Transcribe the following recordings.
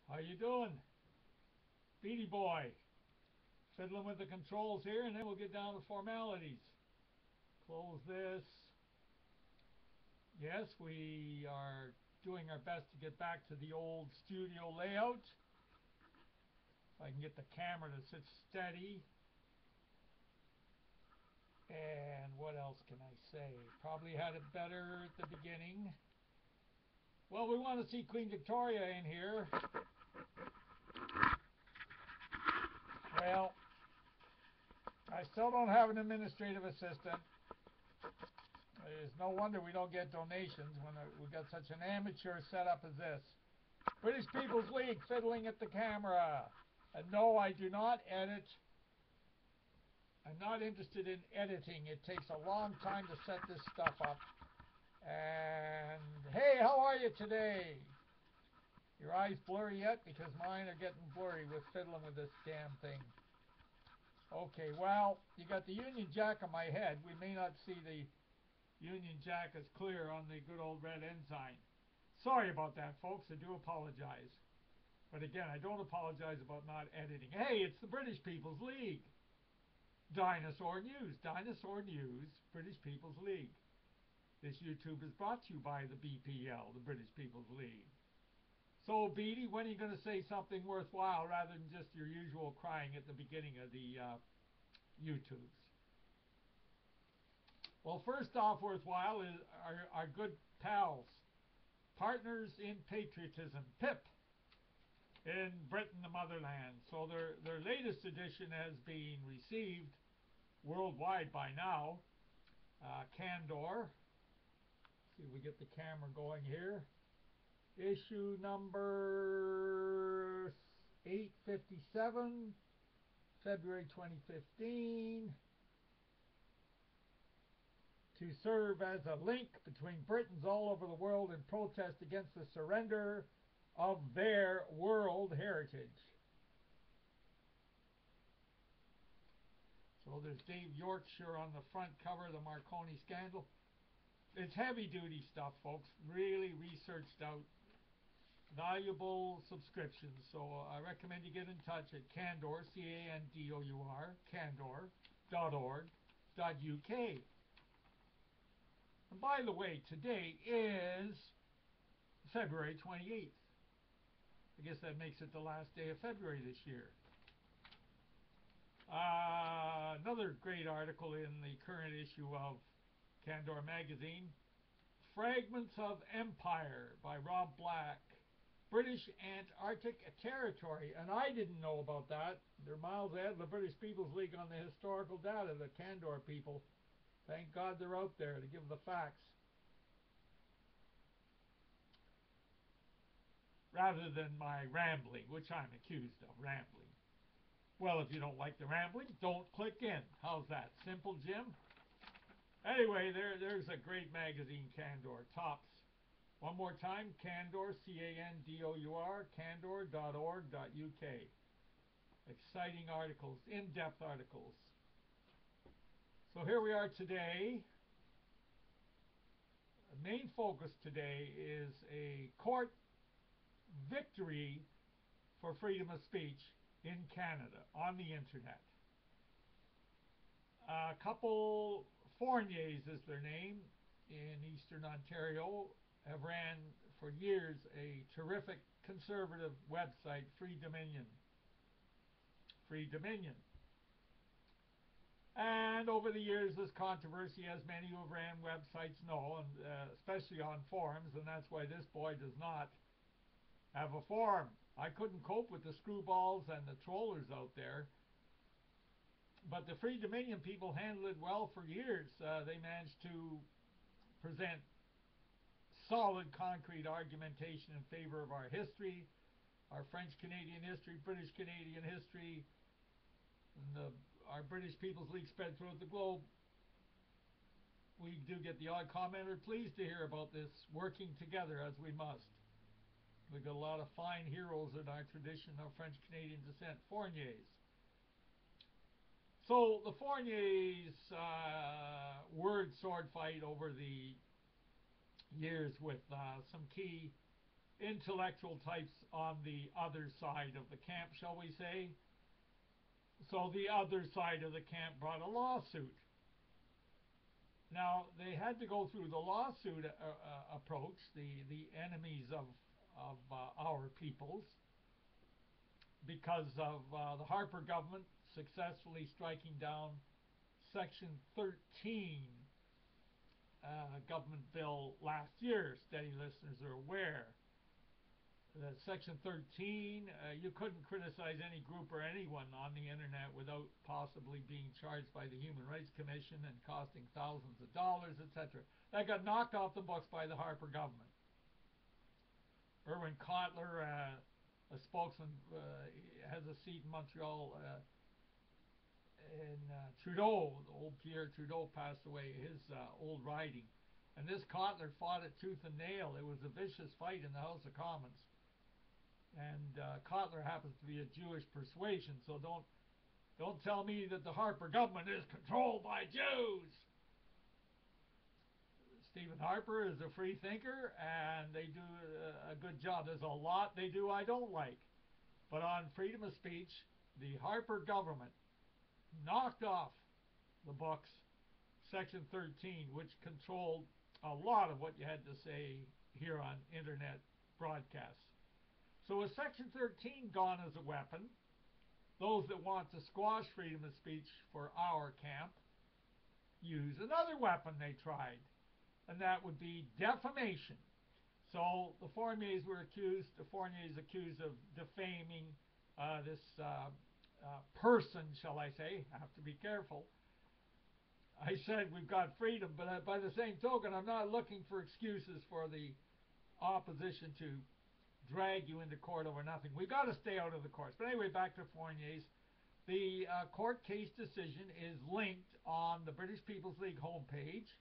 How you doing? Beattie boy. Fiddling with the controls here, and then we'll get down to formalities. Close this. Yes, we are doing our best to get back to the old studio layout. If I can get the camera to sit steady. And what else can I say? Probably had it better at the beginning. Well, we want to see Queen Victoria in here. Well, I still don't have an administrative assistant. It's no wonder we don't get donations when we've got such an amateur setup as this. British People's League fiddling at the camera. And no, I do not edit. I'm not interested in editing. It takes a long time to set this stuff up. And hey, how are you today? Your eyes blurry yet? Because mine are getting blurry with fiddling with this damn thing. Okay, well, you got the Union Jack on my head. We may not see the Union Jack as clear on the good old red ensign. Sorry about that, folks. I do apologize. But again, I don't apologize about not editing. Hey, it's the British People's League. Dinosaur News. Dinosaur News, British People's League. This YouTube is brought to you by the BPL, the British People's League. So, Beattie, when are you going to say something worthwhile rather than just your usual crying at the beginning of the YouTubes? Well, first off, worthwhile is our good pals, Partners in Patriotism, PIP, in Britain, the motherland. So their latest edition has been received worldwide by now. Candor. See if we get the camera going here. Issue number 857, February 2015. To serve as a link between Britons all over the world in protest against the surrender of their world heritage. So there's Dave Yorkshire on the front cover of the Marconi scandal. It's heavy-duty stuff, folks. Really researched out. Valuable subscriptions. So I recommend you get in touch at Candor, C-A-N-D-O-U-R, candor.org.uk. And by the way, today is February 28th. I guess that makes it the last day of February this year. Another great article in the current issue of Candor magazine, Fragments of Empire by Rob Black, British Antarctic Territory. And I didn't know about that. They're miles ahead of the British People's League on the historical data, the Candor people. Thank God they're out there to give the facts. Rather than my rambling, which I'm accused of rambling. Well, if you don't like the rambling, don't click in. How's that? Simple, Jim? Anyway, there's a great magazine, Candor. Tops. One more time, Candor, C-A-N-D-O-U-R, candor.org.uk. Exciting articles, in-depth articles. So here we are today. The main focus today is a court victory for freedom of speech in Canada on the internet. A couple, Fourniers is their name, in Eastern Ontario, have ran for years a terrific conservative website, Free Dominion. Free Dominion. And over the years, this controversy, as many who have ran websites know, and especially on forums, and that's why this boy does not have a forum. I couldn't cope with the screwballs and the trollers out there. But the Free Dominion people handled it well for years. They managed to present solid, concrete argumentation in favor of our history, our French-Canadian history, British-Canadian history, and our British People's League spread throughout the globe. We do get the odd commenter pleased to hear about this working together as we must. We've got a lot of fine heroes in our tradition of French-Canadian descent, Fourniers. So the Fourniers word sword fight over the years with some key intellectual types on the other side of the camp, shall we say. So the other side of the camp brought a lawsuit. Now, they had to go through the lawsuit approach, the enemies of our peoples, because of the Harper government successfully striking down Section 13 government bill last year. Steady listeners are aware. Section 13, you couldn't criticize any group or anyone on the internet without possibly being charged by the Human Rights Commission and costing thousands of dollars, etc. That got knocked off the books by the Harper government. Erwin Kotler, a spokesman, has a seat in Montreal. And Trudeau, old Pierre Trudeau, passed away, his old riding. And this Kotler fought it tooth and nail. It was a vicious fight in the House of Commons. And Kotler happens to be a Jewish persuasion, so don't tell me that the Harper government is controlled by Jews. Stephen Harper is a free thinker, and they do a good job. There's a lot they do I don't like. But on freedom of speech, the Harper government knocked off the books Section 13, which controlled a lot of what you had to say here on internet broadcasts. So with Section 13 gone as a weapon, those that want to squash freedom of speech for our camp use another weapon they tried, and that would be defamation. So the Fourniers were accused of defaming this person, shall I say. I have to be careful. I said we've got freedom, but by the same token, I'm not looking for excuses for the opposition to drag you into court over nothing. We've got to stay out of the courts. But anyway, back to Fourniers. The court case decision is linked on the British People's League homepage.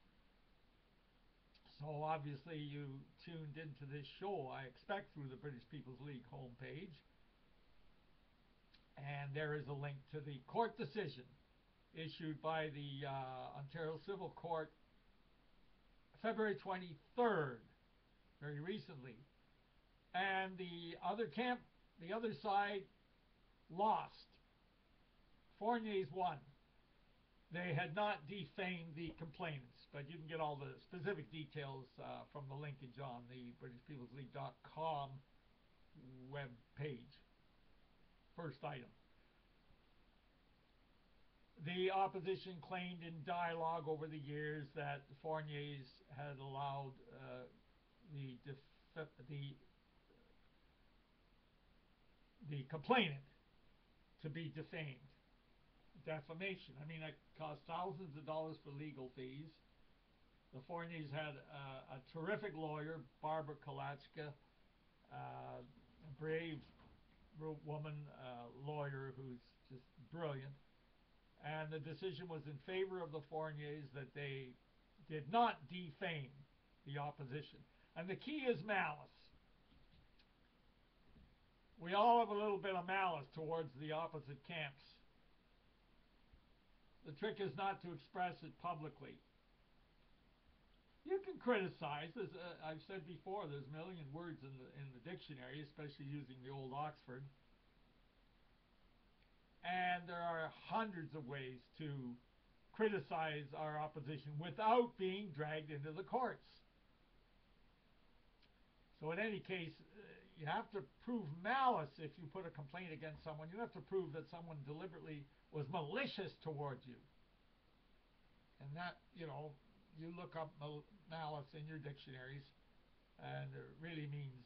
So obviously you tuned into this show, I expect, through the British People's League homepage. And there is a link to the court decision issued by the Ontario Civil Court February 23rd, very recently. And the other camp, the other side, lost. Fourniers won. They had not defamed the complainants, but you can get all the specific details from the linkage on the BritishPeoplesLeague.com web page. First item. The opposition claimed in dialogue over the years that the Fourniers had allowed the complainant to be defamed. Defamation. I mean, it cost thousands of dollars for legal fees. The Fourniers had a terrific lawyer, Barbara Kalachka, a brave woman, lawyer who's just brilliant. And the decision was in favor of the Fourniers that they did not defame the opposition. And the key is malice. We all have a little bit of malice towards the opposite camps. The trick is not to express it publicly. You can criticize, as I've said before, there's a million words in the dictionary, especially using the old Oxford. And there are hundreds of ways to criticize our opposition without being dragged into the courts. So in any case, you have to prove malice if you put a complaint against someone. You have to prove that someone deliberately was malicious towards you. And that, you look up malice in your dictionaries, and it really means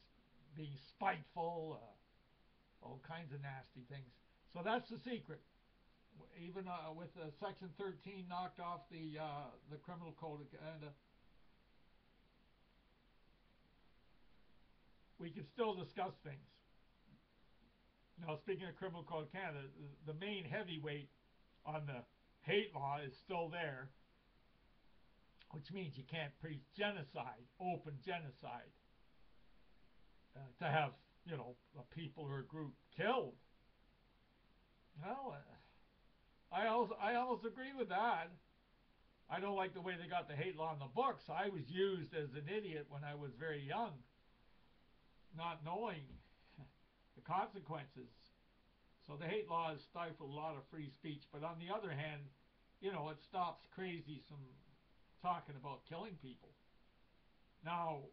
being spiteful, all kinds of nasty things. So that's the secret. Even with Section 13 knocked off the Criminal Code of Canada, we can still discuss things. Now, speaking of Criminal Code of Canada, the main heavyweight on the hate law is still there, which means you can't preach genocide, open genocide, to have, a people or a group killed. Well, I almost agree with that. I don't like the way they got the hate law in the books. I was used as an idiot when I was very young. not knowing the consequences. So the hate laws stifle a lot of free speech, but on the other hand, you know, it stops crazies from talking about killing people. Now,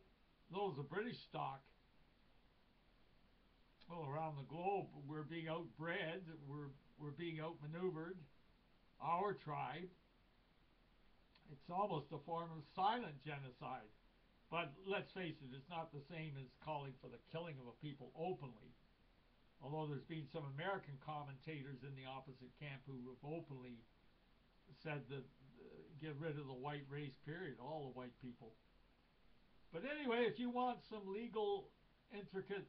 those of British stock, well, around the globe, we're being outbred, we're being outmaneuvered. Our tribe, it's almost a form of silent genocide. But let's face it, it's not the same as calling for the killing of a people openly. Although there's been some American commentators in the opposite camp who have openly said that get rid of the white race, period, all the white people. But anyway, if you want some legal, intricate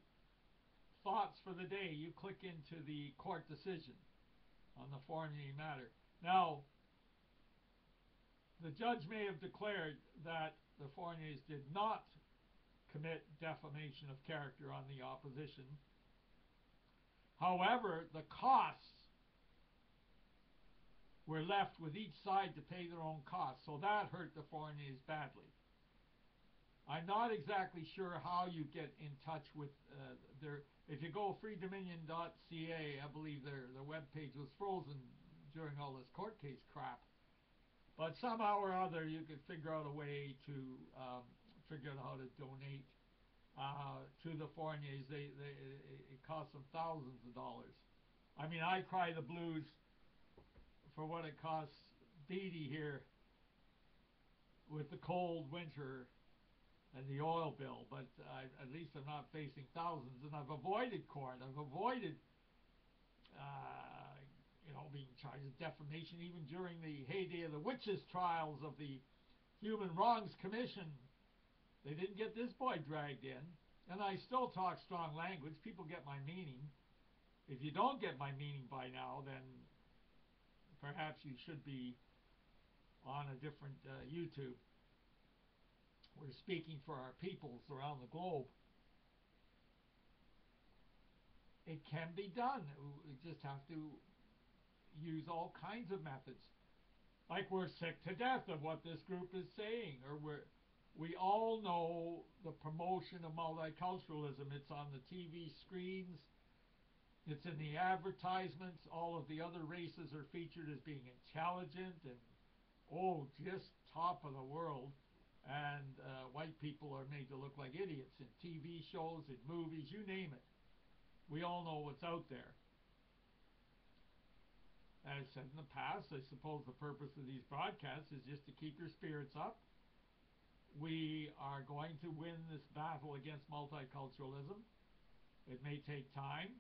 thoughts for the day, you click into the court decision on the Fournier matter. Now, the judge may have declared that the Fourniers did not commit defamation of character on the opposition. However, the costs were left with each side to pay their own costs, so that hurt the Fourniers badly. I'm not exactly sure how you get in touch with their. If you go freedominion.ca, I believe their webpage was frozen during all this court case crap. But somehow or other, you could figure out a way to figure out how to donate to the Fourniers. It costs them thousands of dollars. I mean, I cry the blues for what it costs Beattie here with the cold winter and the oil bill, but at least I'm not facing thousands, and I've avoided court. I've avoided, being charged with defamation even during the heyday of the witches trials of the Human Wrongs Commission. They didn't get this boy dragged in, and I still talk strong language. People get my meaning. If you don't get my meaning by now, then perhaps you should be on a different YouTube. We're speaking for our peoples around the globe. It can be done. We just have to use all kinds of methods. Like we're sick to death of what this group is saying, or we all know the promotion of multiculturalism. It's on the TV screens. It's in the advertisements. All of the other races are featured as being intelligent and, just top of the world. And white people are made to look like idiots in TV shows, in movies, you name it. We all know what's out there. As I said in the past, I suppose the purpose of these broadcasts is just to keep your spirits up. We are going to win this battle against multiculturalism. It may take time.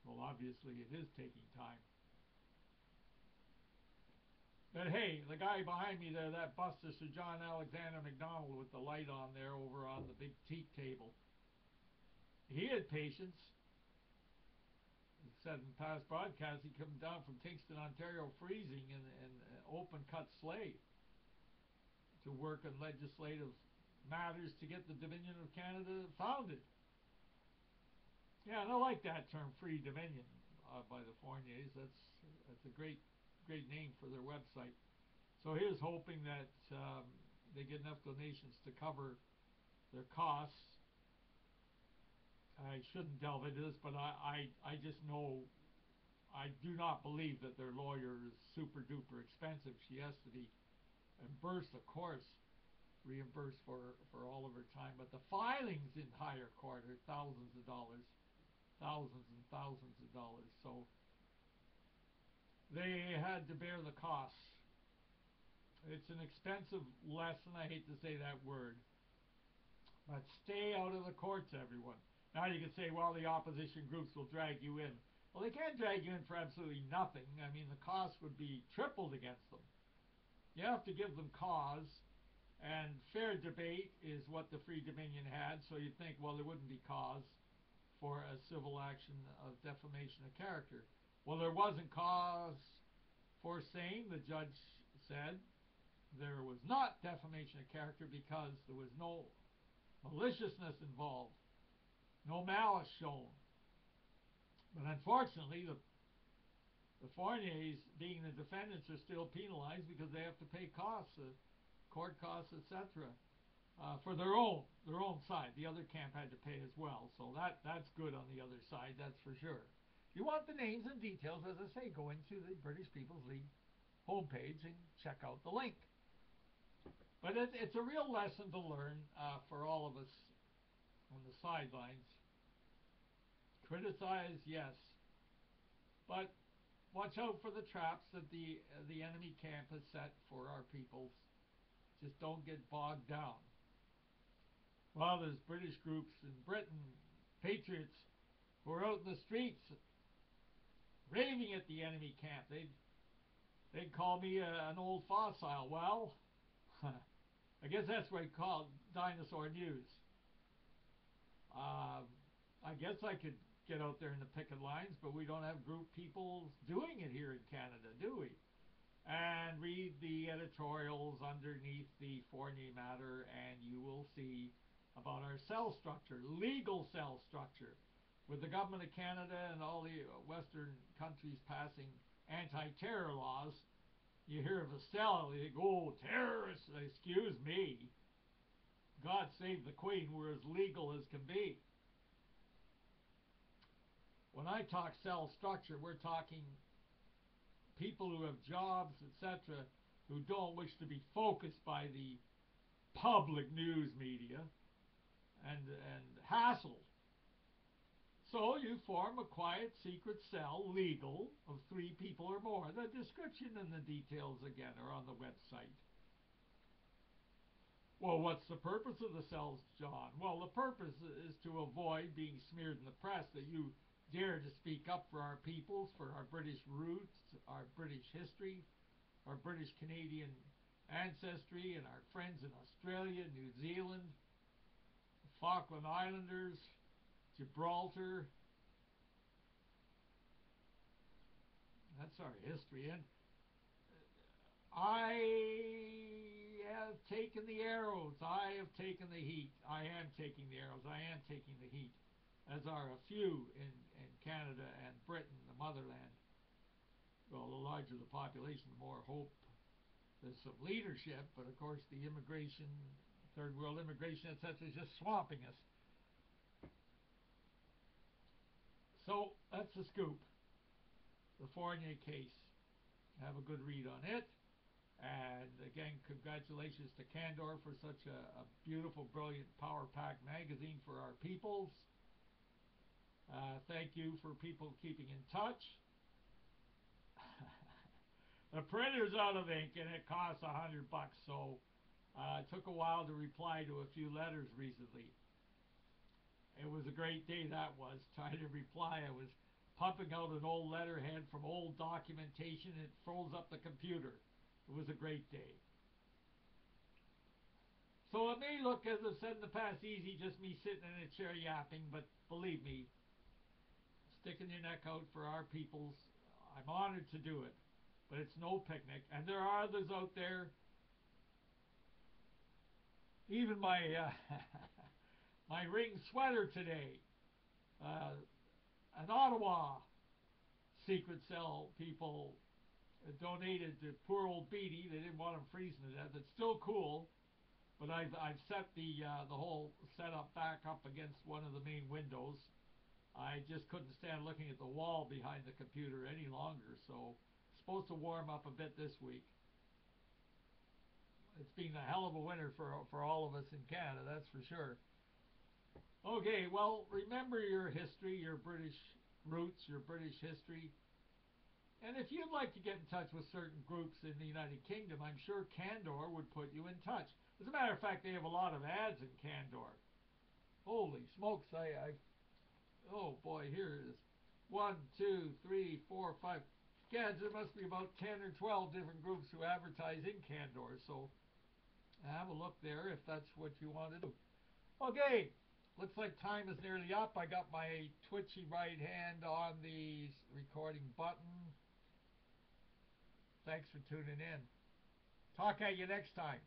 Well, obviously it is taking time. But hey, the guy behind me there, that Buster Sir John Alexander MacDonald with the light on there over on the big teak table, he had patience. He said in past broadcasts he come down from Kingston, Ontario, freezing in open cut sleigh to work on legislative matters to get the Dominion of Canada founded. Yeah, and I like that term, Free Dominion, by the Fourniers. That's a great name for their website. So here's hoping that they get enough donations to cover their costs. I shouldn't delve into this, but I just know, I do not believe that their lawyer is super duper expensive. She has to be reimbursed, of course, reimbursed for all of her time. But the filings in higher court are thousands of dollars, thousands and thousands of dollars. So they had to bear the costs. It's an expensive lesson. I hate to say that word. But stay out of the courts, everyone. Now you can say, well, the opposition groups will drag you in. Well, they can't drag you in for absolutely nothing. I mean, the cost would be tripled against them. You have to give them cause, and fair debate is what the Free Dominion had, so you'd think, well, there wouldn't be cause for a civil action of defamation of character. Well, there wasn't cause for saying, the judge said, there was not defamation of character because there was no maliciousness involved. No malice shown. But unfortunately, the Fourniers, being the defendants, are still penalized because they have to pay costs, court costs, etc. for their own side. The other camp had to pay as well, so that's good on the other side, that's for sure. If you want the names and details, as I say, go into the British People's League homepage and check out the link. But it's a real lesson to learn for all of us on the sidelines. Criticize, yes, but watch out for the traps that the enemy camp has set for our peoples. Just don't get bogged down. Well, there's British groups in Britain, patriots, who are out in the streets raving at the enemy camp. They'd call me an old fossil. Well, I guess that's what I call Dinosaur News. I guess I could get out there in the picket lines, but we don't have group people doing it here in Canada, do we? And read the editorials underneath the Fournier matter, and you will see about our cell structure, legal cell structure, with the government of Canada and all the Western countries passing anti-terror laws. You hear of a cell, you think, oh, terrorists, excuse me. God save the Queen, we're as legal as can be. When I talk cell structure, we're talking people who have jobs, etc., who don't wish to be focused by the public news media and hassled. So you form a quiet, secret cell, legal, of 3 people or more. The description and the details, again, are on the website. Well, what's the purpose of the cells, John? Well, the purpose is to avoid being smeared in the press that you dare to speak up for our peoples, for our British roots, our British history, our British Canadian ancestry, and our friends in Australia, New Zealand, the Falkland Islanders, Gibraltar. That's our history. And I have taken the arrows. I have taken the heat. I am taking the arrows. I am taking the heat, as are a few in Canada and Britain, the motherland. Well, the larger the population, the more hope there's some leadership, but of course the immigration, third world immigration, etc., is just swamping us. So that's the scoop. The Fournier case. Have a good read on it. And again, congratulations to Candor for such a beautiful, brilliant, power-packed magazine for our peoples. Thank you for people keeping in touch. The printer's out of ink and it costs $100, so it took a while to reply to a few letters recently. It was a great day, that was, trying to reply. I was pumping out an old letterhead from old documentation, and it froze up the computer. It was a great day. So it may look, as I've said in the past, easy, just me sitting in a chair yapping, but believe me, sticking your neck out for our peoples, I'm honored to do it, but it's no picnic. And there are others out there. Even my my ring sweater today, an Ottawa secret cell people donated to poor old Beattie. They didn't want him freezing to death. It's still cool, but I've set the whole setup back up against one of the main windows. I just couldn't stand looking at the wall behind the computer any longer, so it's supposed to warm up a bit this week. It's been a hell of a winter for all of us in Canada, that's for sure. Okay, well, remember your history, your British roots, your British history. And if you'd like to get in touch with certain groups in the United Kingdom, I'm sure Candor would put you in touch. As a matter of fact, they have a lot of ads in Candor. Holy smokes, oh boy, here it is. 1, 2, 3, 4, 5. Gads, there must be about 10 or 12 different groups who advertise in Candor, so have a look there if that's what you want to do. Okay, looks like time is nearly up. I got my twitchy right hand on the recording button. Thanks for tuning in. Talk at you next time.